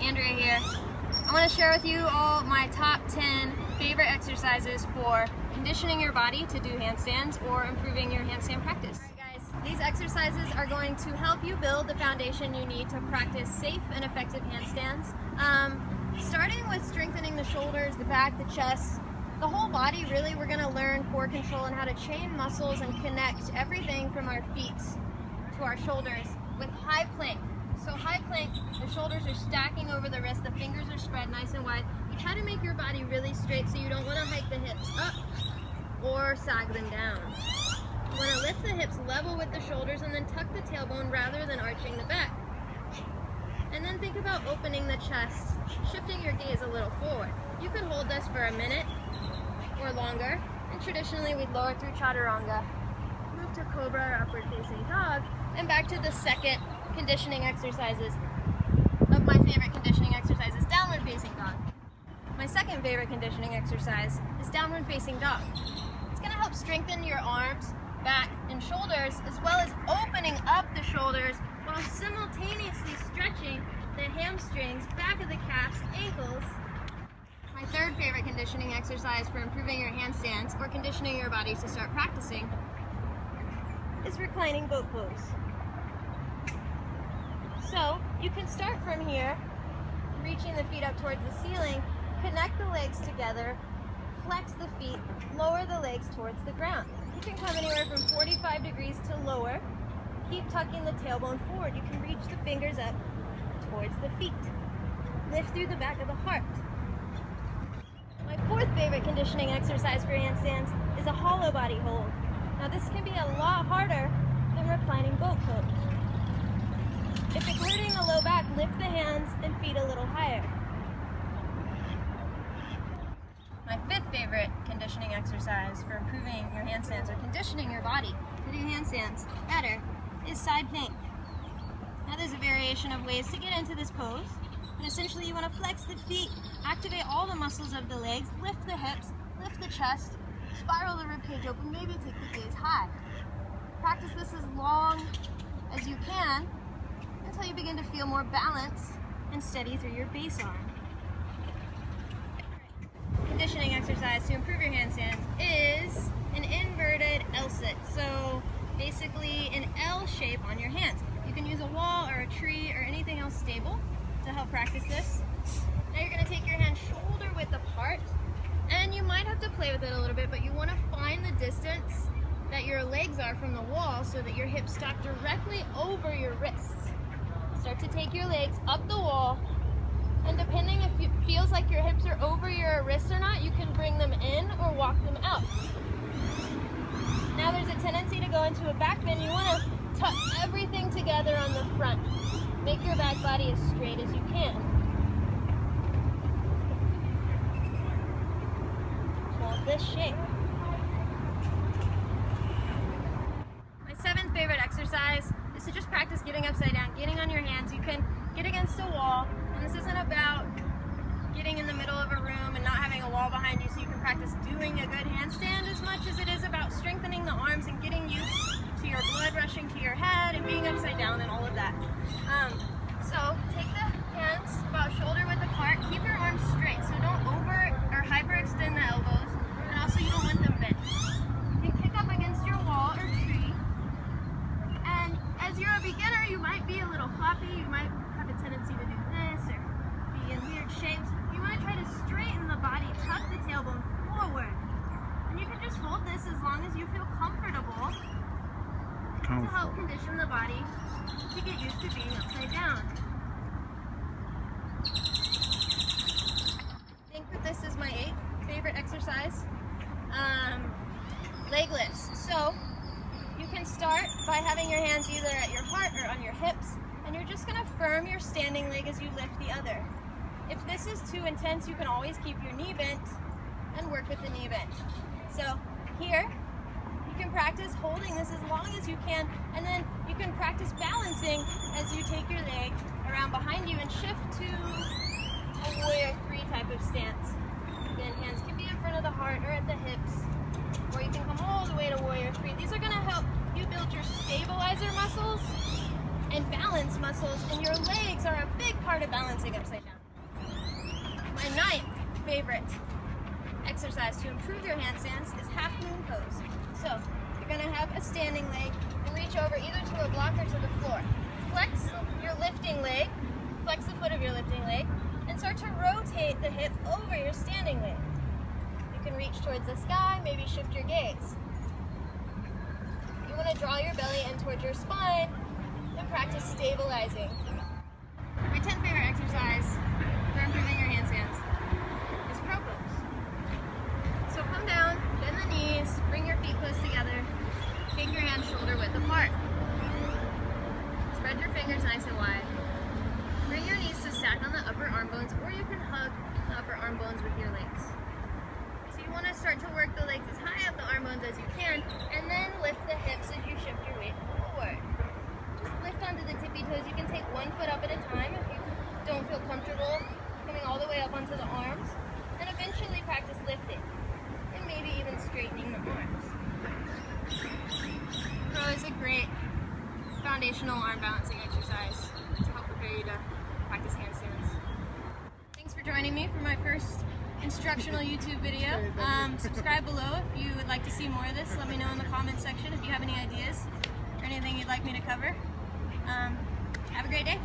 Andrea here. I want to share with you all my top 10 favorite exercises for conditioning your body to do handstands or improving your handstand practice. Alright guys, these exercises are going to help you build the foundation you need to practice safe and effective handstands. Starting with strengthening the shoulders, the back, the chest, the whole body. Really, we're going to learn core control and how to chain muscles and connect everything from our feet to our shoulders with high plank. So high plank, the shoulders are stacking over the wrist, the fingers are spread nice and wide. You try to make your body really straight, so you don't want to hike the hips up or sag them down. You want to lift the hips level with the shoulders and then tuck the tailbone rather than arching the back. And then think about opening the chest, shifting your gaze a little forward. You could hold this for a minute or longer, and traditionally we'd lower through chaturanga, move to cobra or upward facing dog, and back to the second conditioning exercises of my favorite conditioning exercises, downward facing dog. My second favorite conditioning exercise is downward facing dog. It's going to help strengthen your arms, back, and shoulders, as well as opening up the shoulders while simultaneously stretching the hamstrings, back of the calves, ankles. My third favorite conditioning exercise for improving your handstands or conditioning your body to start practicing is reclining boat pose. So you can start from here, reaching the feet up towards the ceiling, connect the legs together, flex the feet, lower the legs towards the ground. You can come anywhere from 45 degrees to lower. Keep tucking the tailbone forward. You can reach the fingers up towards the feet. Lift through the back of the heart. My fourth favorite conditioning exercise for handstands is a hollow body hold. Now this can be a lot harder than reclining boat pose. If it's hurting the low back, lift the hands and feet a little higher. My fifth favorite conditioning exercise for improving your handstands or conditioning your body to do handstands better is side plank. Now there's a variation of ways to get into this pose, and essentially you want to flex the feet, activate all the muscles of the legs, lift the hips, lift the chest, spiral the ribcage open, maybe take the gaze high. Practice this as long as you can until you begin to feel more balance and steady through your base arm. Conditioning exercise to improve your handstands is an inverted LSIT. So basically an L shape on your hands. You can use a wall or a tree or anything else stable to help practice this. Now you're going to take your hand shoulder width apart, and you might have to play with it a little bit, but you want to find the distance that your legs are from the wall so that your hips stack directly over your wrists. Start to take your legs up the wall, and depending if it feels like your hips are over your wrists or not, you can bring them in or walk them out. Now there's a tendency to go into a back bend. You want to tuck everything together on the front. Make your back body as straight as you can. Hold this shape. My seventh favorite exercise is to just practice getting upside down, getting on your hands. You can get against a wall, and this isn't about getting in the middle of a room and not having a wall behind you so you can practice doing a good handstand as much as it is about strengthening the arms and getting used to your blood rushing to your head and being upside down and all of that. So take the hands about shoulder width apart, keep your arms straight, so don't over or hyperextend the elbows, and also you don't want them bent. You can kick up against your wall or tree, and as you're a beginner, you might be a little floppy, you might have a tendency to do this or be in weird shapes. You want to try to straighten the body, tuck the tailbone forward, and you can just hold this as long as you feel comfortable to help condition the body to get used to being upside down. I think that this is my eighth favorite exercise. Legless. So you can start by having your hands either at your heart or on your hips, and you're just going to firm your standing leg as you lift the other. If this is too intense, you can always keep your knee bent and work with the knee bent. So here, you can practice holding this as long as you can, and then you can practice balancing as you take your leg around behind you and shift to a warrior 3 type of stance. Again, hands can be in front of the heart or at the hips, or you can come all the way to warrior 3. These are going to help you build your stabilizer muscles and balance balance muscles, and your legs are a big part of balancing upside down. My 9th favorite exercise to improve your handstands is half moon pose. So you're going to have a standing leg and reach over either to a block or to the floor. Flex your lifting leg, flex the foot of your lifting leg, and start to rotate the hip over your standing leg. You can reach towards the sky, maybe shift your gaze. You want to draw your belly in towards your spine and practice stabilizing. My 10th favorite exercise for improving your handstands is crow pose. So come down, bend the knees, bring your feet close together, take your hands shoulder width apart. Spread your fingers nice and wide. Bring your knees to stack on the upper arm bones, or you can hug the upper arm bones with your legs. So you want to start to work the legs as high up the arm bones as you can, and then lift the hips as you shift your weight forward. Just lift onto the tippy toes. You can take one foot up at a time if you don't feel comfortable coming all the way up onto the arms, and eventually practice lifting, and maybe even straightening the arms. Crow is a great foundational arm balancing exercise to help prepare you to practice handstands. Thanks for joining me for my first instructional YouTube video. Subscribe below if you would like to see more of this. Let me know in the comments section if you have any ideas or anything you'd like me to cover. Have a great day.